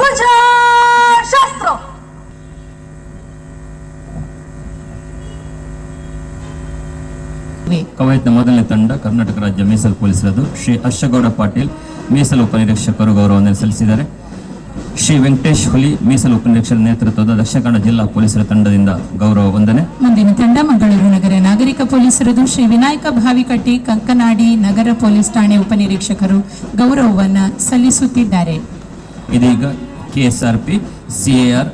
ಭುಜಶಾಸ್ತ್ರ. ಕವಾಯತ್ನ ಮೊದಲನೇ ತಂಡ ಕರ್ನಾಟಕ ರಾಜ್ಯ ಮೀಸಲು ಪೊಲೀಸರದು ಶ್ರೀ ಹರ್ಷಗೌಡ ಪಾಟೀಲ್ ಮೀಸಲು ಉಪನಿರೀಕ್ಷಕರು ಗೌರವವನ್ನು ಸಲ್ಲಿಸಿದ್ದಾರೆ. ಶ್ರೀ ವೆಂಕಟೇಶ್ ಹುಲಿ ಮೀಸಲು ಉಪನಿರೀಕ್ಷಕರ ನೇತೃತ್ವದ ದಕ್ಷಿಣ ಕನ್ನಡ ಜಿಲ್ಲಾ ಪೊಲೀಸರ ತಂಡದಿಂದ ಗೌರವ ವಂದನೆ. ಮುಂದಿನ ತಂಡ ಮಂಗಳೂರು ನಗರ ನಾಗರಿಕ ಪೊಲೀಸರದು ಶ್ರೀ ವಿನಾಯಕ ಭಾವಿಕಟ್ಟಿ ಕಂಕನಾಡಿ ನಗರ ಪೊಲೀಸ್ ಠಾಣೆ ಉಪನಿರೀಕ್ಷಕರು ಗೌರವವನ್ನು ಸಲ್ಲಿಸುತ್ತಿದ್ದಾರೆ. ಇದೀಗ ಕೆಎಸ್ಆರ್ಪಿ, ಸಿಎಆರ್,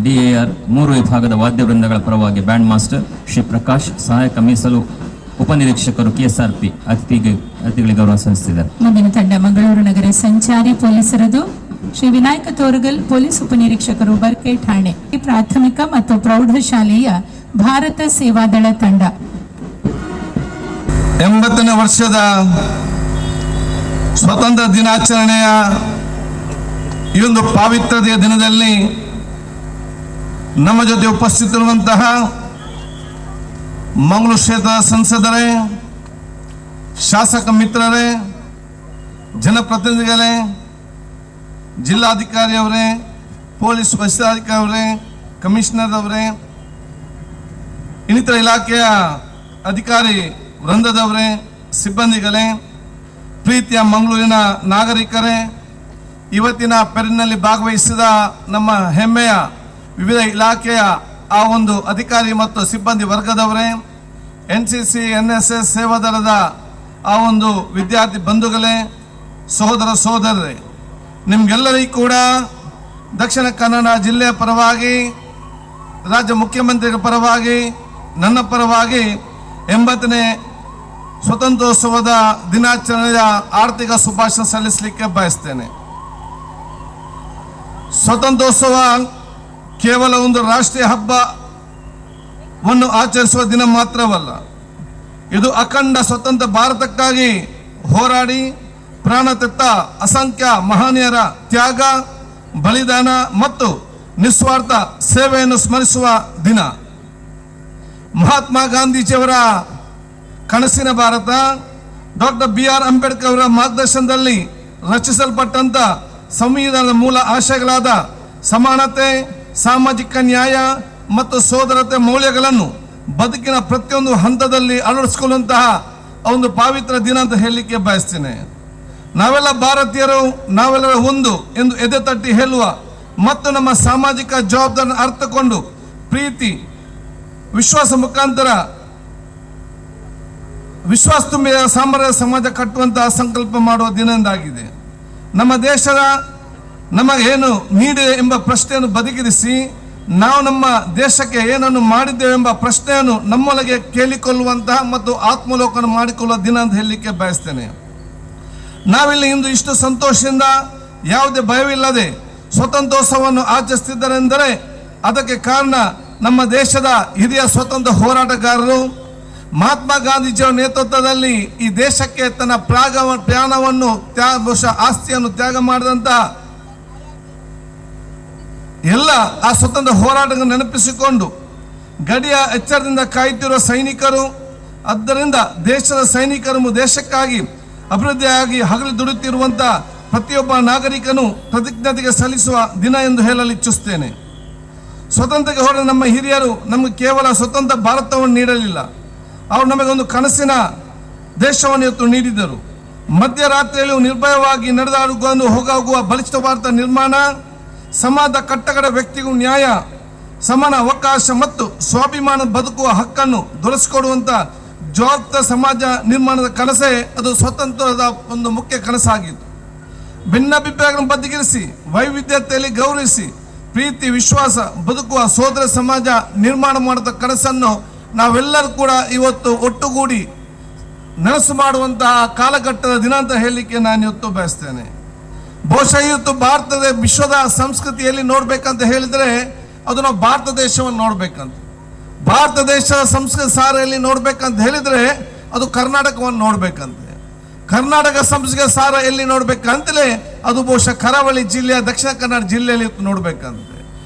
ಡಿಎಆರ್ 3 ವಿಭಾಗದ ವಾದ್ಯ ವೃಂದಗಳ ಪರವಾಗಿ ಬ್ಯಾಂಡ್ ಮಾಸ್ಟರ್ ಶ್ರೀ ಪ್ರಕಾಶ್, ಸಹಾಯಕ ಮೀಸಲು ಉಪನಿರೀಕ್ಷಕರು ಕೆಎಸ್ಆರ್ಪಿ ಅತಿಥಿಗಳಿಗೆ ಗೌರವ ಸಲ್ಲಿಸಿದ್ದಾರೆ. ಮುಂದಿನ ತಂಡ ಮಂಗಳೂರು ನಗರ ಸಂಚಾರಿ ಪೊಲೀಸರದು ಶ್ರೀ ವಿನಾಯಕ ತೋರಗಲ್ ಪೊಲೀಸ್ ಉಪನಿರೀಕ್ಷಕರು ಬರ್ಕೆ ಠಾಣೆ ಪ್ರಾಥಮಿಕ ಮತ್ತು ಪ್ರೌಢಶಾಲೆಯ ಭಾರತ ಸೇವಾದಳ ತಂಡ. 80ನೇ ವರ್ಷದ ಸ್ವತಂತ್ರ ದಿನಾಚರಣೆಯ ಈ ಒಂದು ಪಾವಿತ್ರ್ಯತೆಯ ದಿನದಲ್ಲಿ ನಮ್ಮ ಜೊತೆ ಉಪಸ್ಥಿತರಿರುವಂತಹ ಮಂಗಳೂರು ಕ್ಷೇತ್ರದ ಸಂಸದರೇ, ಶಾಸಕ ಮಿತ್ರರೇ, ಜನಪ್ರತಿನಿಧಿಗಳೇ, ಜಿಲ್ಲಾಧಿಕಾರಿಯವರೇ, ಪೊಲೀಸ್ ವರಿಷ್ಠಾಧಿಕಾರಿಯವರೇ, ಕಮಿಷನರ್ ಅವರೇ, ಇನ್ನಿತರ ಇಲಾಖೆಯ ಅಧಿಕಾರಿ ವೃಂದದವರೇ, ಸಿಬ್ಬಂದಿಗಳೇ, ಪ್ರೀತಿಯ ಮಂಗಳೂರಿನ ನಾಗರಿಕರೇ, ಇವತ್ತಿನ ಪೆರಿನಲ್ಲಿ ಭಾಗವಹಿಸಿದ ನಮ್ಮ ಹೆಮ್ಮೆಯ ವಿವಿಧ ಇಲಾಖೆಯ ಆ ಒಂದು ಅಧಿಕಾರಿ ಮತ್ತು ಸಿಬ್ಬಂದಿ ವರ್ಗದವರೇ, NCC NSS ಸೇವಾದಳದ ಆ ಒಂದು ವಿದ್ಯಾರ್ಥಿ ಬಂಧುಗಳೇ, ಸಹೋದರ ಸಹೋದರರೇ, ನಿಮಗೆಲ್ಲರಿಗೂ ಕೂಡ ದಕ್ಷಿಣ ಕನ್ನಡ ಜಿಲ್ಲೆಯ ಪರವಾಗಿ, ರಾಜ್ಯ ಮುಖ್ಯಮಂತ್ರಿಗಳ ಪರವಾಗಿ, ನನ್ನ ಪರವಾಗಿ 80ನೇ ಸ್ವತಂತ್ರೋತ್ಸವದ ದಿನಾಚರಣೆಯ ಆರ್ಥಿಕ ಶುಭಾಶಯ ಸಲ್ಲಿಸಲಿಕ್ಕೆ ಬಯಸ್ತೇನೆ. ಸ್ವತಂತ್ರೋತ್ಸವ ಕೇವಲ ಒಂದು ರಾಷ್ಟ್ರೀಯ ಹಬ್ಬವನ್ನು ಆಚರಿಸುವ ದಿನ ಮಾತ್ರವಲ್ಲ, ಇದು ಅಖಂಡ ಸ್ವತಂತ್ರ ಭಾರತಕ್ಕಾಗಿ ಹೋರಾಡಿ ಪ್ರಾಣ ತೆತ್ತ ಅಸಂಖ್ಯ ಮಹನೀಯರ ತ್ಯಾಗ, ಬಲಿದಾನ ಮತ್ತು ನಿಸ್ವಾರ್ಥ ಸೇವೆಯನ್ನು ಸ್ಮರಿಸುವ ದಿನ. ಮಹಾತ್ಮ ಗಾಂಧೀಜಿಯವರ ಕನಸಿನ ಭಾರತ, ಡಾಕ್ಟರ್ BR ಅಂಬೇಡ್ಕರ್ ಅವರ ಮಾರ್ಗದರ್ಶನದಲ್ಲಿ ರಚಿಸಲ್ಪಟ್ಟಂತ ಸಂವಿಧಾನದ ಮೂಲ ಆಶಯಗಳಾದ ಸಮಾನತೆ, ಸಾಮಾಜಿಕ ನ್ಯಾಯ ಮತ್ತು ಸೋದರತೆ ಮೌಲ್ಯಗಳನ್ನು ಬದುಕಿನ ಪ್ರತಿಯೊಂದು ಹಂತದಲ್ಲಿ ಅಳವಡಿಸಿಕೊಳ್ಳುವಂತಹ ಒಂದು ಪವಿತ್ರ ದಿನ ಅಂತ ಹೇಳಲಿಕ್ಕೆ ಬಯಸ್ತೇನೆ. ನಾವೆಲ್ಲ ಭಾರತೀಯರು, ನಾವೆಲ್ಲರ ಒಂದು ಎಂದು ಎದೆ ತಟ್ಟಿ ಹೇಳುವ ಮತ್ತು ನಮ್ಮ ಸಾಮಾಜಿಕ ಜವಾಬ್ದಾರಿ ಅರ್ಥಕೊಂಡು ಪ್ರೀತಿ ವಿಶ್ವಾಸ ಮುಖಾಂತರ ವಿಶ್ವಾಸ ತುಂಬಿದ ಸಾಮರಸ್ಯ ಸಮಾಜ ಕಟ್ಟುವಂತಹ ಸಂಕಲ್ಪ ಮಾಡುವ ದಿನದಾಗಿದೆ. ನಮ್ಮ ದೇಶದ ನಮಗೇನು ನೀಡಿದೆ ಎಂಬ ಪ್ರಶ್ನೆಯನ್ನು ಬದಿಗಿರಿಸಿ ನಾವು ನಮ್ಮ ದೇಶಕ್ಕೆ ಏನನ್ನು ಮಾಡಿದ್ದೇವೆ ಎಂಬ ಪ್ರಶ್ನೆಯನ್ನು ನಮ್ಮೊಳಗೆ ಕೇಳಿಕೊಳ್ಳುವಂತಹ ಮತ್ತು ಆತ್ಮಲೋಕನ ಮಾಡಿಕೊಳ್ಳುವ ದಿನ ಅಂತ ಹೇಳಲಿಕ್ಕೆ ಬಯಸ್ತೇನೆ. ನಾವಿಲ್ಲಿ ಇಂದು ಇಷ್ಟು ಸಂತೋಷದಿಂದ ಯಾವುದೇ ಭಯವಿಲ್ಲದೆ ಸ್ವತಂತ್ರೋತ್ಸವವನ್ನು ಆಚರಿಸುತ್ತಿದ್ದಾರೆಂದರೆ ಅದಕ್ಕೆ ಕಾರಣ ನಮ್ಮ ದೇಶದ ಹಿರಿಯ ಸ್ವತಂತ್ರ ಹೋರಾಟಗಾರರು ಮಹಾತ್ಮ ಗಾಂಧೀಜಿಯವರ ನೇತೃತ್ವದಲ್ಲಿ ಈ ದೇಶಕ್ಕೆ ತನ್ನ ಪ್ರಾಣವನ್ನು ಆಸ್ತಿಯನ್ನು ತ್ಯಾಗ ಮಾಡಿದಂತಹ ಎಲ್ಲ ಆ ಸ್ವತಂತ್ರ ಹೋರಾಟವನ್ನು ನೆನಪಿಸಿಕೊಂಡು ಗಡಿಯ ಎಚ್ಚರದಿಂದ ಕಾಯುತ್ತಿರುವ ಸೈನಿಕರು, ಆದ್ದರಿಂದ ದೇಶದ ಸೈನಿಕರು ದೇಶಕ್ಕಾಗಿ ಅಭಿವೃದ್ಧಿಯಾಗಿ ಹಗಲು ದುಡಿಯುತ್ತಿರುವಂಥ ಪ್ರತಿಯೊಬ್ಬ ನಾಗರಿಕನು ಕೃತಜ್ಞತೆಗೆ ಸಲ್ಲಿಸುವ ದಿನ ಎಂದು ಹೇಳಲು ಇಚ್ಛಿಸುತ್ತೇನೆ. ಸ್ವತಂತ್ರಕ್ಕೆ ಹೋರಾಟ ನಮ್ಮ ಹಿರಿಯರು ನಮಗೆ ಕೇವಲ ಸ್ವತಂತ್ರ ಭಾರತವನ್ನು ನೀಡಲಿಲ್ಲ, ಅವರು ನಮಗೊಂದು ಕನಸಿನ ದೇಶವನ್ನು ಇವತ್ತು ನೀಡಿದರು. ಮಧ್ಯರಾತ್ರಿಯಲ್ಲಿ ನಿರ್ಭಯವಾಗಿ ನಡೆದಾಡುಕೊಂಡು ಹೋಗುವ ಬಲಿಷ್ಠ ಭಾರತ ನಿರ್ಮಾಣ, ಸಮಾಜದ ಕಟ್ಟಕಡ ವ್ಯಕ್ತಿಗೂ ನ್ಯಾಯ, ಸಮಾನ ಅವಕಾಶ ಮತ್ತು ಸ್ವಾಭಿಮಾನ ಬದುಕುವ ಹಕ್ಕನ್ನು ದೊರಕಿಸಿಕೊಡುವಂಥ ಜವಾಬ್ದಾರ ಸಮಾಜ ನಿರ್ಮಾಣದ ಕನಸೇ ಅದು ಸ್ವತಂತ್ರದ ಒಂದು ಮುಖ್ಯ ಕನಸಾಗಿತ್ತು. ಭಿನ್ನಾಭಿಪ್ರಾಯಗಳನ್ನು ಬದಿಗಿರಿಸಿ ವೈವಿಧ್ಯತೆಯಲ್ಲಿ ಗೌರವಿಸಿ ಪ್ರೀತಿ ವಿಶ್ವಾಸ ಬದುಕುವ ಸೋದರ ಸಮಾಜ ನಿರ್ಮಾಣ ಮಾಡಿದ ಕನಸನ್ನು ನಾವೆಲ್ಲರೂ ಕೂಡ ಇವತ್ತು ಒಟ್ಟುಗೂಡಿ ನನಸು ಮಾಡುವಂತಹ ಕಾಲಘಟ್ಟದ ದಿನ ಅಂತ ಹೇಳಲಿಕ್ಕೆ ನಾನು ಇವತ್ತು ಬಯಸ್ತೇನೆ. ಬಹುಶಃ ಇವತ್ತು ಭಾರತದ ವಿಶ್ವದ ಸಂಸ್ಕೃತಿಯಲ್ಲಿ ನೋಡ್ಬೇಕಂತ ಹೇಳಿದರೆ ಅದು ನಾವು ಭಾರತ ದೇಶವನ್ನು ನೋಡ್ಬೇಕಂತ, ಭಾರತ ದೇಶದ ಸಂಸ್ಕೃತಿ ಸಾರೆಯಲ್ಲಿ ನೋಡ್ಬೇಕಂತ ಹೇಳಿದರೆ ಅದು ಕರ್ನಾಟಕವನ್ನು ನೋಡ್ಬೇಕಂತೆ, ಕರ್ನಾಟಕ ಸಂಸ್ಕೃತಿ ಸಾರ ಎಲ್ಲಿ ನೋಡ್ಬೇಕಂತಲೇ ಅದು ಬಹುಶಃ ಕರಾವಳಿ ಜಿಲ್ಲೆಯ ದಕ್ಷಿಣ ಕನ್ನಡ ಜಿಲ್ಲೆಯಲ್ಲಿ ಇವತ್ತು ನೋಡ್ಬೇಕಂತೆ.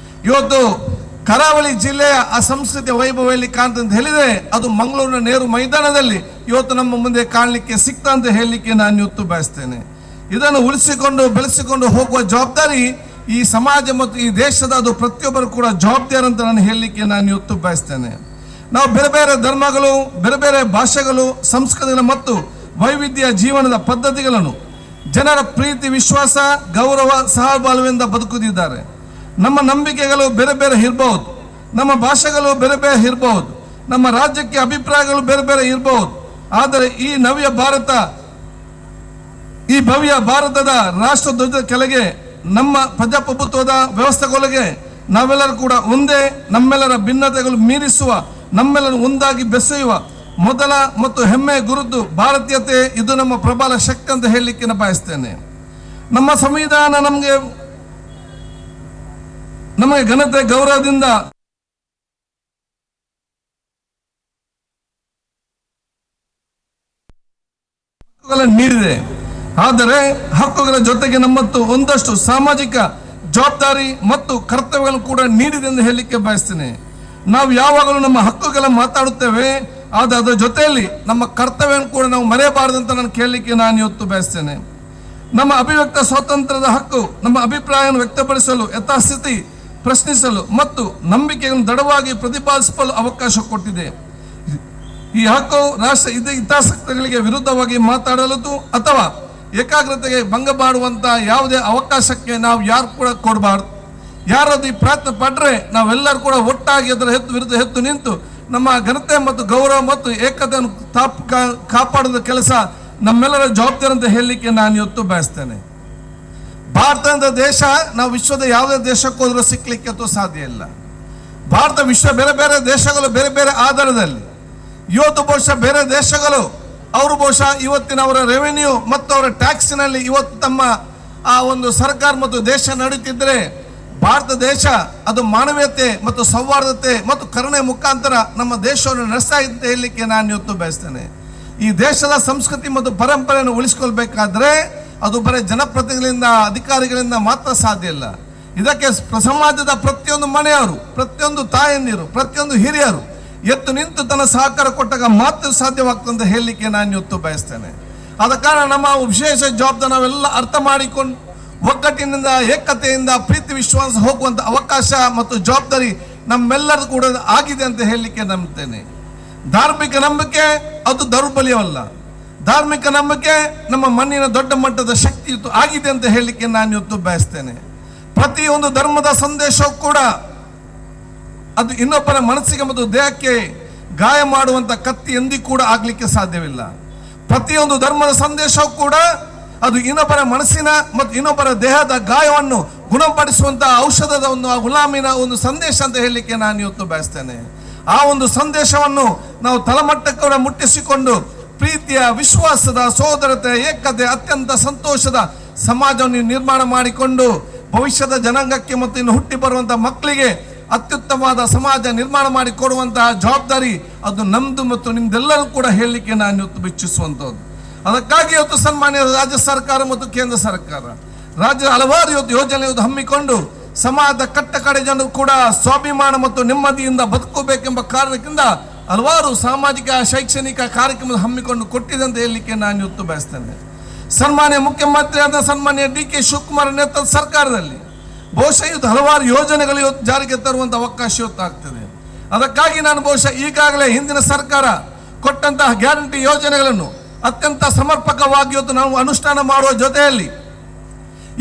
ಇವತ್ತು ಕರಾವಳಿ ಜಿಲ್ಲೆಯ ಆ ಸಂಸ್ಕೃತಿಯ ವೈಭವ ಎಲ್ಲಿ ಕಾಣ್ತಂತ ಹೇಳಿದರೆ ಅದು ಮಂಗಳೂರಿನ ನೆಹರು ಮೈದಾನದಲ್ಲಿ ಇವತ್ತು ನಮ್ಮ ಮುಂದೆ ಕಾಣಲಿಕ್ಕೆ ಸಿಕ್ತ ಅಂತ ಹೇಳಲಿಕ್ಕೆ ನಾನು ಇವತ್ತು ಬಯಸ್ತೇನೆ. ಇದನ್ನು ಉಳಿಸಿಕೊಂಡು ಬೆಳೆಸಿಕೊಂಡು ಹೋಗುವ ಜವಾಬ್ದಾರಿ ಈ ಸಮಾಜ ಮತ್ತು ಈ ದೇಶದ ಅದು ಪ್ರತಿಯೊಬ್ಬರು ಕೂಡ ಜವಾಬ್ದಾರಿ ಅಂತ ನಾನು ಹೇಳಲಿಕ್ಕೆ ನಾನು ಇವತ್ತು ಬಯಸ್ತೇನೆ. ನಾವು ಬೇರೆ ಬೇರೆ ಧರ್ಮಗಳು, ಬೇರೆ ಬೇರೆ ಭಾಷೆಗಳು, ಸಂಸ್ಕೃತಿಗಳು ಮತ್ತು ವೈವಿಧ್ಯ ಜೀವನದ ಪದ್ಧತಿಗಳನ್ನು ಜನರ ಪ್ರೀತಿ, ವಿಶ್ವಾಸ, ಗೌರವ, ಸಹಬಾಳ್ವೆಯಿಂದ ಬದುಕುತ್ತಿದ್ದಾರೆ. ನಮ್ಮ ನಂಬಿಕೆಗಳು ಬೇರೆ ಬೇರೆ ಇರಬಹುದು, ನಮ್ಮ ಭಾಷೆಗಳು ಬೇರೆ ಬೇರೆ ಇರಬಹುದು, ನಮ್ಮ ರಾಜ್ಯಕ್ಕೆ ಅಭಿಪ್ರಾಯಗಳು ಬೇರೆ ಬೇರೆ ಇರಬಹುದು. ಆದರೆ ಈ ಭವ್ಯ ಭಾರತದ ರಾಷ್ಟ್ರಧ್ವಜದ ಕೆಳಗೆ, ನಮ್ಮ ಪ್ರಜಾಪ್ರಭುತ್ವದ ವ್ಯವಸ್ಥೆಗಳಿಗೆ ನಾವೆಲ್ಲರೂ ಕೂಡ ಒಂದೇ. ನಮ್ಮೆಲ್ಲರ ಭಿನ್ನತೆಗಳು ಮೀರಿಸುವ, ನಮ್ಮೆಲ್ಲರೂ ಒಂದಾಗಿ ಬೆಸೆಯುವ ಮೊದಲ ಮತ್ತು ಹೆಮ್ಮೆಯ ಗುರುತು ಭಾರತೀಯತೆ. ಇದು ನಮ್ಮ ಪ್ರಬಲ ಶಕ್ತಿ ಅಂತ ಹೇಳಲಿಕ್ಕೆ ನಾನು ಬಯಸ್ತೇನೆ. ನಮ್ಮ ಸಂವಿಧಾನ ನಮಗೆ ಘನತೆ, ಗೌರವದಿಂದ ನೀಡಿದೆ. ಆದರೆ ಹಕ್ಕುಗಳ ಜೊತೆಗೆ ನಮ್ಮತ್ತು ಒಂದಷ್ಟು ಸಾಮಾಜಿಕ ಜವಾಬ್ದಾರಿ ಮತ್ತು ಕರ್ತವ್ಯಗಳನ್ನು ಕೂಡ ನೀಡಿದೆ ಎಂದು ಹೇಳಲಿಕ್ಕೆ ಬಯಸ್ತೇನೆ. ನಾವು ಯಾವಾಗಲೂ ನಮ್ಮ ಹಕ್ಕುಗಳ ಮಾತಾಡುತ್ತೇವೆ, ಆದರೆ ಅದರ ಜೊತೆಯಲ್ಲಿ ನಮ್ಮ ಕರ್ತವ್ಯವನ್ನು ಕೂಡ ನಾವು ಮರೆಯಬಾರದಂತ ನಾನು ಕೇಳಲಿಕ್ಕೆ ನಾನು ಇವತ್ತು ಬಯಸ್ತೇನೆ. ನಮ್ಮ ಅಭಿವ್ಯಕ್ತ ಸ್ವಾತಂತ್ರ್ಯದ ಹಕ್ಕು ನಮ್ಮ ಅಭಿಪ್ರಾಯವನ್ನು ವ್ಯಕ್ತಪಡಿಸಲು, ಯಥಾಸ್ಥಿತಿ ಪ್ರಶ್ನಿಸಲು ಮತ್ತು ನಂಬಿಕೆಯನ್ನು ದೃಢವಾಗಿ ಪ್ರತಿಪಾದಿಸಲು ಅವಕಾಶ ಕೊಟ್ಟಿದೆ. ಈ ಹಕ್ಕು ರಾಷ್ಟ್ರ ಹಿತಾಸಕ್ತಿಗಳಿಗೆ ವಿರುದ್ಧವಾಗಿ ಮಾತಾಡಲು ಅಥವಾ ಏಕಾಗ್ರತೆಗೆ ಭಂಗ ಮಾಡುವಂತ ಯಾವುದೇ ಅವಕಾಶಕ್ಕೆ ನಾವು ಯಾರು ಕೂಡ ಕೊಡಬಾರ್ದು. ಯಾರಾದ್ರೂ ಈ ಪ್ರಯತ್ನ ಪಡ್ರೆ ನಾವೆಲ್ಲರೂ ಕೂಡ ಒಟ್ಟಾಗಿ ಅದರ ವಿರುದ್ಧ ಎದ್ದು ನಿಂತು ನಮ್ಮ ಘನತೆ ಮತ್ತು ಗೌರವ ಮತ್ತು ಏಕತೆಯನ್ನು ಕಾಪಾಡುವ ಕೆಲಸ ನಮ್ಮೆಲ್ಲರ ಜವಾಬ್ದಾರಿ ಅಂತ ಹೇಳಲಿಕ್ಕೆ ನಾನು ಇವತ್ತು ಬಯಸ್ತೇನೆ. ಭಾರತದ ದೇಶ ನಾವು ವಿಶ್ವದ ಯಾವುದೇ ದೇಶಕ್ಕೆ ಹೋದ್ರೂ ಸಿಕ್ಲಿಕ್ಕೆ ಅಥವಾ ಸಾಧ್ಯ ಇಲ್ಲ. ಭಾರತ ಬೇರೆ ಬೇರೆ ದೇಶಗಳು ಬೇರೆ ಬೇರೆ ಆಧಾರದಲ್ಲಿ ಇವತ್ತು ಬಹುಶಃ ಬೇರೆ ದೇಶಗಳು ಅವರು ಬಹುಶಃ ಇವತ್ತಿನ ಅವರ ರೆವೆನ್ಯೂ ಮತ್ತು ಅವರ ಟ್ಯಾಕ್ಸ್ನಲ್ಲಿ ಇವತ್ತು ತಮ್ಮ ಆ ಒಂದು ಸರ್ಕಾರ ಮತ್ತು ದೇಶ ನಡೀತಿದ್ರೆ, ಭಾರತ ದೇಶ ಅದು ಮಾನವೀಯತೆ ಮತ್ತು ಸೌಹಾರ್ದತೆ ಮತ್ತು ಕರುಣೆ ಮುಖಾಂತರ ನಮ್ಮ ದೇಶವನ್ನು ನಡೆಸ್ತಾ ಇದೆ ಅಂತ ಹೇಳಲಿಕ್ಕೆ ನಾನು ಇವತ್ತು ಬಯಸ್ತೇನೆ. ಈ ದೇಶದ ಸಂಸ್ಕೃತಿ ಮತ್ತು ಪರಂಪರೆಯನ್ನು ಉಳಿಸ್ಕೊಳ್ಬೇಕಾದ್ರೆ ಅದು ಬರೀ ಜನಪ್ರತಿನಿಧಿಗಳಿಂದ, ಅಧಿಕಾರಿಗಳಿಂದ ಮಾತ್ರ ಸಾಧ್ಯ ಇಲ್ಲ. ಇದಕ್ಕೆ ಸಮಾಜದ ಪ್ರತಿಯೊಂದು ಮನೆಯವರು, ಪ್ರತಿಯೊಂದು ತಾಯಂದಿರು, ಪ್ರತಿಯೊಂದು ಹಿರಿಯರು ಎದ್ದು ನಿಂತು ತನ್ನ ಸಹಕಾರ ಕೊಟ್ಟಾಗ ಮಾತ್ರ ಸಾಧ್ಯವಾಗ್ತದೆ ಅಂತ ಹೇಳಲಿಕ್ಕೆ ನಾನು ಇವತ್ತು ಬಯಸ್ತೇನೆ. ಆದ ಕಾರಣ ನಮ್ಮ ವಿಶೇಷ ಜವಾಬ್ದಾರಿ ನಾವೆಲ್ಲ ಅರ್ಥ ಮಾಡಿಕೊಂಡು ಒಗ್ಗಟ್ಟಿನಿಂದ, ಏಕತೆಯಿಂದ, ಪ್ರೀತಿ ವಿಶ್ವಾಸ ಹೋಗುವಂತ ಅವಕಾಶ ಮತ್ತು ಜವಾಬ್ದಾರಿ ನಮ್ಮೆಲ್ಲರೂ ಕೂಡ ಆಗಿದೆ ಅಂತ ಹೇಳಲಿಕ್ಕೆ ನಂಬುತ್ತೇನೆ. ಧಾರ್ಮಿಕ ನಂಬಿಕೆ ಅದು ದೌರ್ಬಲ್ಯವಲ್ಲ. ಧಾರ್ಮಿಕ ನಂಬಿಕೆ ನಮ್ಮ ಮಣ್ಣಿನ ದೊಡ್ಡ ಮಟ್ಟದ ಶಕ್ತಿ ಆಗಿದೆ ಅಂತ ಹೇಳಲಿಕ್ಕೆ ನಾನು ಇವತ್ತು ಬಯಸ್ತೇನೆ. ಪ್ರತಿಯೊಂದು ಧರ್ಮದ ಸಂದೇಶವು ಕೂಡ ಅದು ಇನ್ನೊಬ್ಬರ ಮನಸ್ಸಿಗೆ ಮತ್ತು ದೇಹಕ್ಕೆ ಗಾಯ ಮಾಡುವಂತ ಕತ್ತಿ ಎಂದಿಗೂ ಕೂಡ ಆಗ್ಲಿಕ್ಕೆ ಸಾಧ್ಯವಿಲ್ಲ. ಪ್ರತಿಯೊಂದು ಧರ್ಮದ ಸಂದೇಶವು ಕೂಡ ಅದು ಇನ್ನೊಬ್ಬರ ಮನಸ್ಸಿನ ಮತ್ತು ಇನ್ನೊಬ್ಬರ ದೇಹದ ಗಾಯವನ್ನು ಗುಣಪಡಿಸುವಂತ ಔಷಧದ ಒಂದು ಗುಲಾಮಿನ ಒಂದು ಸಂದೇಶ ಅಂತ ಹೇಳಲಿಕ್ಕೆ ನಾನು ಇವತ್ತು ಬಯಸ್ತೇನೆ. ಆ ಒಂದು ಸಂದೇಶವನ್ನು ನಾವು ತಳಮಟ್ಟಕ್ಕೆ ಮುಟ್ಟಿಸಿಕೊಂಡು ಪ್ರೀತಿಯ, ವಿಶ್ವಾಸದ, ಸೋದರತೆ, ಏಕತೆ, ಅತ್ಯಂತ ಸಂತೋಷದ ಸಮಾಜವನ್ನು ನಿರ್ಮಾಣ ಮಾಡಿಕೊಂಡು ಭವಿಷ್ಯದ ಜನಾಂಗಕ್ಕೆ ಮತ್ತು ಇನ್ನು ಹುಟ್ಟಿ ಬರುವಂತಹ ಮಕ್ಕಳಿಗೆ ಅತ್ಯುತ್ತಮವಾದ ಸಮಾಜ ನಿರ್ಮಾಣ ಮಾಡಿ ಕೊಡುವಂತಹ ಜವಾಬ್ದಾರಿ ಅದು ನಮ್ದು ಮತ್ತು ನಿಮ್ದೆಲ್ಲರೂ ಕೂಡ ಹೇಳಲಿಕ್ಕೆ ನಾನು ಇವತ್ತು ಇಚ್ಛಿಸುವಂಥದ್ದು. ಅದಕ್ಕಾಗಿ ಇವತ್ತು ಸನ್ಮಾನ್ಯ ರಾಜ್ಯ ಸರ್ಕಾರ ಮತ್ತು ಕೇಂದ್ರ ಸರ್ಕಾರ ರಾಜ್ಯದ ಹಲವಾರು ಇವತ್ತು ಯೋಜನೆ ಹಮ್ಮಿಕೊಂಡು ಸಮಾಜದ ಕಟ್ಟ ಕಡೆ ಜನರು ಕೂಡ ಸ್ವಾಭಿಮಾನ ಮತ್ತು ನೆಮ್ಮದಿಯಿಂದ ಬದುಕಬೇಕೆಂಬ ಕಾರಣಕ್ಕಿಂತ ಹಲವಾರು ಸಾಮಾಜಿಕ, ಶೈಕ್ಷಣಿಕ ಕಾರ್ಯಕ್ರಮ ಹಮ್ಮಿಕೊಂಡು ಕೊಟ್ಟಿದೆ ಅಂತ ಹೇಳಲಿಕ್ಕೆ ನಾನು ಇವತ್ತು ಬಯಸ್ತೇನೆ. ಸನ್ಮಾನ್ಯ ಮುಖ್ಯಮಂತ್ರಿಯಾದ ಸನ್ಮಾನ್ಯ ಡಿ.ಕೆ. ಶಿವಕುಮಾರ್ ನೇತೃತ್ವದ ಸರ್ಕಾರದಲ್ಲಿ ಬಹುಶಃ ಇವತ್ತು ಹಲವಾರು ಯೋಜನೆಗಳು ಇವತ್ತು ಜಾರಿಗೆ ತರುವಂತ ಅವಕಾಶ ಇವತ್ತು ಆಗ್ತದೆ. ಅದಕ್ಕಾಗಿ ನಾನು ಬಹುಶಃ ಈಗಾಗಲೇ ಹಿಂದಿನ ಸರ್ಕಾರ ಕೊಟ್ಟಂತಹ ಗ್ಯಾರಂಟಿ ಯೋಜನೆಗಳನ್ನು ಅತ್ಯಂತ ಸಮರ್ಪಕವಾಗಿ ಇವತ್ತು ನಾವು ಅನುಷ್ಠಾನ ಮಾಡುವ ಜೊತೆಯಲ್ಲಿ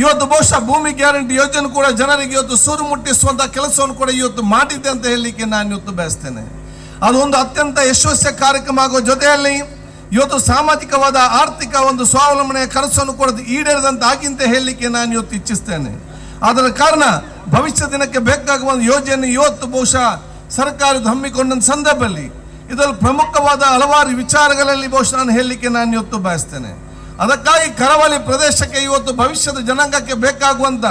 ಇವತ್ತು ಬಹುಶಃ ಭೂಮಿ ಗ್ಯಾರಂಟಿ ಯೋಜನೆ ಕೂಡ ಜನರಿಗೆ ಇವತ್ತು ಸೂರು ಮುಟ್ಟಿಸುವಂತಹ ಕೆಲಸವನ್ನು ಕೂಡ ಇವತ್ತು ಮಾಡಿದ್ದೆ ಅಂತ ಹೇಳಲಿಕ್ಕೆ ನಾನು ಇವತ್ತು ಬಯಸ್ತೇನೆ. ಅದು ಒಂದು ಅತ್ಯಂತ ಯಶಸ್ವಿ ಕಾರ್ಯಕ್ರಮ ಆಗುವ ಜೊತೆಯಲ್ಲಿ ಇವತ್ತು ಸಾಮಾಜಿಕವಾದ ಆರ್ಥಿಕ ಒಂದು ಸ್ವಾವಲಂಬನೆಯ ಕನಸನ್ನು ಕೂಡ ಈಡೇರಿದಂತ ಆಗಿಂತ ಹೇಳಲಿಕ್ಕೆ ನಾನು ಇವತ್ತು ಇಚ್ಛಿಸ್ತೇನೆ. ಅದರ ಕಾರಣ ಭವಿಷ್ಯ ದಿನಕ್ಕೆ ಬೇಕಾಗುವ ಒಂದು ಯೋಜನೆ ಇವತ್ತು ಬಹುಶಃ ಸರ್ಕಾರದ ಹಮ್ಮಿಕೊಂಡ ಸಂದರ್ಭದಲ್ಲಿ ಇದರಲ್ಲಿ ಪ್ರಮುಖವಾದ ಹಲವಾರು ವಿಚಾರಗಳಲ್ಲಿ ಬಹುಶಃ ನಾನು ಹೇಳಲಿಕ್ಕೆ ನಾನು ಇವತ್ತು ಬಯಸ್ತೇನೆ. ಅದಕ್ಕಾಗಿ ಕರಾವಳಿ ಪ್ರದೇಶಕ್ಕೆ ಇವತ್ತು ಭವಿಷ್ಯದ ಜನಾಂಗಕ್ಕೆ ಬೇಕಾಗುವಂತ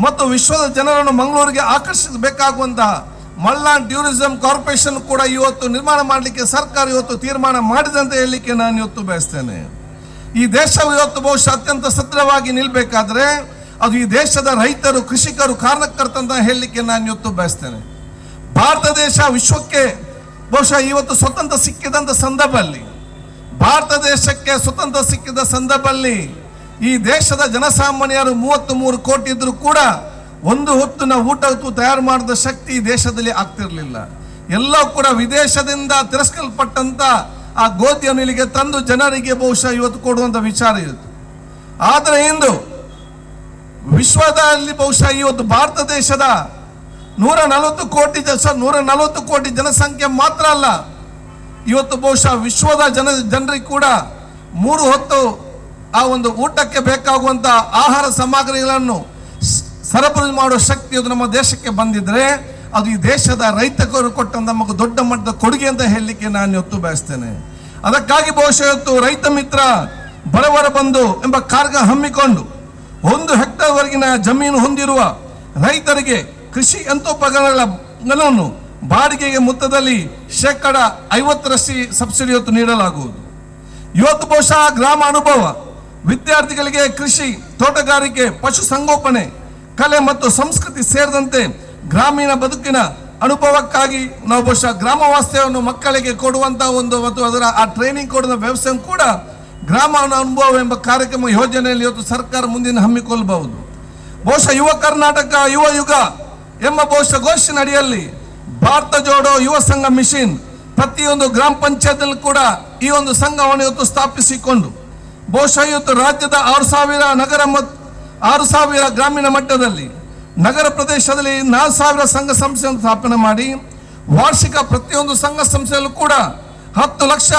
ಮತ್ತು ವಿಶ್ವದ ಜನರನ್ನು ಮಂಗಳೂರಿಗೆ ಆಕರ್ಷಿಸಬೇಕಾಗುವಂತಹ ಮಲ್ನಾಡ್ ಟೂರಿಸಂ ಕಾರ್ಪೊರೇಷನ್ ಕೂಡ ಇವತ್ತು ನಿರ್ಮಾಣ ಮಾಡಲಿಕ್ಕೆ ಸರ್ಕಾರ ಇವತ್ತು ತೀರ್ಮಾನ ಮಾಡಿದೆ ಅಂತ ಹೇಳಲಿಕ್ಕೆ ನಾನು ಇವತ್ತು ಬಯಸ್ತೇನೆ. ಈ ದೇಶವು ಇವತ್ತು ಬಹುಶಃ ಅತ್ಯಂತ ಸದೃಢವಾಗಿ ನಿಲ್ಬೇಕಾದ್ರೆ ಅದು ಈ ದೇಶದ ರೈತರು, ಕೃಷಿಕರು, ಕಾರಣಕರ್ತ ಅಂತ ಹೇಳಲಿಕ್ಕೆ ನಾನು ಇವತ್ತು ಬಯಸ್ತೇನೆ. ಭಾರತ ದೇಶ ವಿಶ್ವಕ್ಕೆ ಬಹುಶಃ ಇವತ್ತು ಸ್ವತಂತ್ರ ಸಿಕ್ಕಿದಂತ ಸಂದರ್ಭದಲ್ಲಿ, ಭಾರತ ದೇಶಕ್ಕೆ ಸ್ವತಂತ್ರ ಸಿಕ್ಕಿದ ಸಂದರ್ಭದಲ್ಲಿ ಈ ದೇಶದ ಜನಸಾಮಾನ್ಯರು 33 ಕೋಟಿ ಇದ್ರೂ ಕೂಡ ಒಂದು ಹೊತ್ತಿನ ಊಟ ತಯಾರು ಮಾಡಿದ ಶಕ್ತಿ ಈ ದೇಶದಲ್ಲಿ ಆಗ್ತಿರ್ಲಿಲ್ಲ. ಎಲ್ಲ ಕೂಡ ವಿದೇಶದಿಂದ ತಿರಸ್ಕಲ್ಪಟ್ಟಂತ ಆ ಗೋಧಿಯನ್ನು ಇಲ್ಲಿಗೆ ತಂದು ಜನರಿಗೆ ಬಹುಶಃ ಇವತ್ತು ಕೊಡುವಂತ ವಿಚಾರ ಇರುತ್ತೆ. ಆದರೆ ಇಂದು ವಿಶ್ವದಲ್ಲಿ ಬಹುಶಃ ಇವತ್ತು ಭಾರತ ದೇಶದ 140 ಕೋಟಿ ಜನಸಂಖ್ಯೆ ಮಾತ್ರ ಅಲ್ಲ, ಇವತ್ತು ಬಹುಶಃ ವಿಶ್ವದ ಜನರಿಗೆ ಕೂಡ 3 ಹೊತ್ತು ಆ ಒಂದು ಊಟಕ್ಕೆ ಬೇಕಾಗುವಂತ ಆಹಾರ ಸಾಮಗ್ರಿಗಳನ್ನು ಸರಬರಾಜು ಮಾಡುವ ಶಕ್ತಿ ಅದು ನಮ್ಮ ದೇಶಕ್ಕೆ ಬಂದಿದ್ರೆ ಅದು ಈ ದೇಶದ ರೈತರು ಕೊಟ್ಟಂತ ನಮಗೆ ದೊಡ್ಡ ಮಟ್ಟದ ಕೊಡುಗೆ ಅಂತ ಹೇಳಲಿಕ್ಕೆ ನಾನು ಇವತ್ತು ಬಯಸ್ತೇನೆ. ಅದಕ್ಕಾಗಿ ಬಹುಶಃ ಇವತ್ತು ರೈತ ಮಿತ್ರ ಬಡವರ ಬಂಧು ಎಂಬ ಕಾರ್ಯಕ್ರಮ ಹಮ್ಮಿಕೊಂಡು 1 ಹೆಕ್ಟೇರ್ ವರೆಗಿನ ಜಮೀನು ಹೊಂದಿರುವ ರೈತರಿಗೆ ಕೃಷಿ ಯಂತ್ರೋಪಕರಣಗಳನ್ನು ಬಾಡಿಗೆಗೆ ಮೊತ್ತದಲ್ಲಿ 50% ಸಬ್ಸಿಡಿ ಇವತ್ತು ನೀಡಲಾಗುವುದು. ಇವತ್ತು ಬಹುಶಃ ಗ್ರಾಮ ಅನುಭವ ವಿದ್ಯಾರ್ಥಿಗಳಿಗೆ ಕೃಷಿ, ತೋಟಗಾರಿಕೆ, ಪಶು ಸಂಗೋಪನೆ, ಕಲೆ ಮತ್ತು ಸಂಸ್ಕೃತಿ ಸೇರಿದಂತೆ ಗ್ರಾಮೀಣ ಬದುಕಿನ ಅನುಭವಕ್ಕಾಗಿ ನಾವು ಬಹುಶಃ ಗ್ರಾಮ ವಾಸ್ತವ್ಯವನ್ನು ಮಕ್ಕಳಿಗೆ ಕೊಡುವಂತಹ ಒಂದು ಮತ್ತು ಅದರ ಆ ಟ್ರೈನಿಂಗ್ ಕೊಡುವ ವ್ಯವಸ್ಥೆ ಕೂಡ ಗ್ರಾಮ ಅನುಭವ ಎಂಬ ಕಾರ್ಯಕ್ರಮ ಯೋಜನೆಯಲ್ಲಿ ಇವತ್ತು ಸರ್ಕಾರ ಮುಂದಿನ ಹಮ್ಮಿಕೊಳ್ಳಬಹುದು. ಬಹುಶಃ ಯುವ ಕರ್ನಾಟಕ ಯುವ ಯುಗ ಎಂಬ ಬಹುಶಃ ಘೋಷಣೆ ಅಡಿಯಲ್ಲಿ ಭಾರತ ಜೋಡೋ ಯುವ ಸಂಘ ಮಿಷನ್ ಪ್ರತಿಯೊಂದು ಗ್ರಾಮ ಪಂಚಾಯತ್ ಕೂಡ ಈ ಒಂದು ಸಂಘವನ್ನು ಇವತ್ತು ಸ್ಥಾಪಿಸಿಕೊಂಡು ಬಹುಶಃ ಇವತ್ತು ರಾಜ್ಯದ 6,000 ನಗರ ಮತ್ತು 6,000 ಗ್ರಾಮೀಣ ಮಟ್ಟದಲ್ಲಿ, ನಗರ ಪ್ರದೇಶದಲ್ಲಿ 4,000 ಸಂಘ ಸಂಸ್ಥೆಯನ್ನು ಸ್ಥಾಪನೆ ಮಾಡಿ ವಾರ್ಷಿಕ ಪ್ರತಿಯೊಂದು ಸಂಘ ಸಂಸ್ಥೆಯಲ್ಲೂ ಕೂಡ 10 ಲಕ್ಷ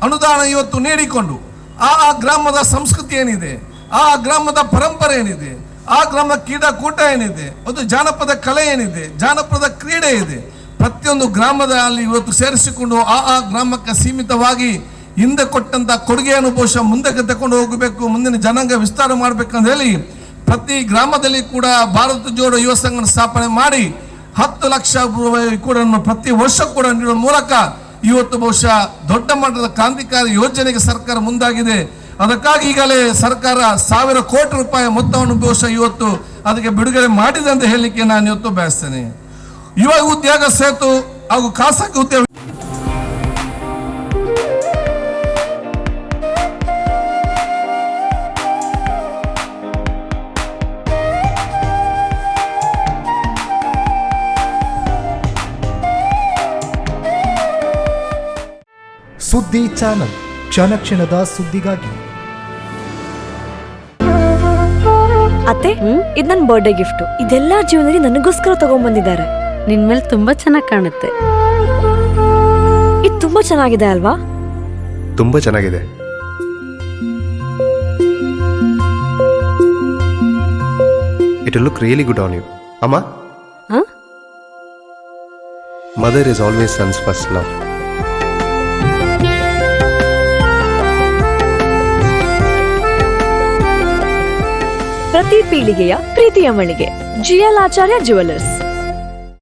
ಅನುದಾನ ಇವತ್ತು ನೀಡಿಕೊಂಡು ಆ ಗ್ರಾಮದ ಸಂಸ್ಕೃತಿ ಏನಿದೆ, ಆ ಗ್ರಾಮದ ಪರಂಪರೆ ಏನಿದೆ, ಆ ಗ್ರಾಮದ ಕ್ರೀಡಾಕೂಟ ಏನಿದೆ, ಅದು ಜಾನಪದ ಕಲೆ ಏನಿದೆ, ಜಾನಪದ ಕ್ರೀಡೆ ಇದೆ, ಪ್ರತಿಯೊಂದು ಗ್ರಾಮದಲ್ಲಿ ಇವತ್ತು ಸೇರಿಸಿಕೊಂಡು ಆ ಗ್ರಾಮಕ್ಕೆ ಸೀಮಿತವಾಗಿ ಹಿಂದೆ ಕೊಟ್ಟಂತ ಕೊಡುಗೆಯನ್ನು ಬಹುಶಃ ಮುಂದಕ್ಕೆ ತಕೊಂಡು ಹೋಗಬೇಕು, ಮುಂದಿನ ಜನಾಂಗ ವಿಸ್ತಾರ ಮಾಡಬೇಕಂತ ಹೇಳಿ ಪ್ರತಿ ಗ್ರಾಮದಲ್ಲಿ ಕೂಡ ಭಾರತ ಜೋಡೋ ಯುವ ಸಂಘ ಸ್ಥಾಪನೆ ಮಾಡಿ 10 ಲಕ್ಷ ಕೂಡ ಪ್ರತಿ ವರ್ಷ ಕೂಡ ನೀಡುವ ಮೂಲಕ ಇವತ್ತು ಬಹುಶಃ ದೊಡ್ಡ ಮಟ್ಟದ ಕ್ರಾಂತಿಕಾರಿ ಯೋಜನೆಗೆ ಸರ್ಕಾರ ಮುಂದಾಗಿದೆ. ಅದಕ್ಕಾಗಿ ಈಗಲೇ ಸರ್ಕಾರ 1,000 ಕೋಟಿ ರೂಪಾಯಿ ಮೊತ್ತವನ್ನು ಬಹುಶಃ ಇವತ್ತು ಅದಕ್ಕೆ ಬಿಡುಗಡೆ ಮಾಡಿದೆ ಅಂತ ಹೇಳಲಿಕ್ಕೆ ನಾನು ಇವತ್ತು ಬಯಸ್ತೇನೆ. ಯುವ ಉದ್ಯೋಗ ಸೇತು ಹಾಗೂ ಖಾಸಗಿ ಉದ್ಯೋಗ ಸುದ್ದಿ ಚಾನಲ್, ಕ್ಷಣ ಕ್ಷಣದ ಸುದ್ದಿಗಾಗಿ. ಅತ್ತೆ, ಇದು ನನ್ನ ಬರ್ಡೇ ಗಿಫ್ಟ್. ಇದೆಲ್ಲ ಜೀವನದಲ್ಲಿ ನನಗೋಸ್ಕರ ತಗೊಂಡ್ಬಂದಿದ್ದಾರೆ. ನಿನ್ ಮೇಲೆ ತುಂಬಾ ಚೆನ್ನಾಗಿ ಕಾಣುತ್ತೆ. ಇದು ತುಂಬಾ ಚೆನ್ನಾಗಿದೆ ಅಲ್ವಾ? ತುಂಬಾ ಚೆನ್ನಾಗಿದೆ. It will look really good on you. Amma? Huh? Mother is always son's first love. ಪ್ರತಿ ಪೀಳಿಗೆಯ ಪ್ರೀತಿಯ ಮಳಿಗೆ GL ಆಚಾರ್ಯ ಜುವೆಲ್ಲರ್ಸ್.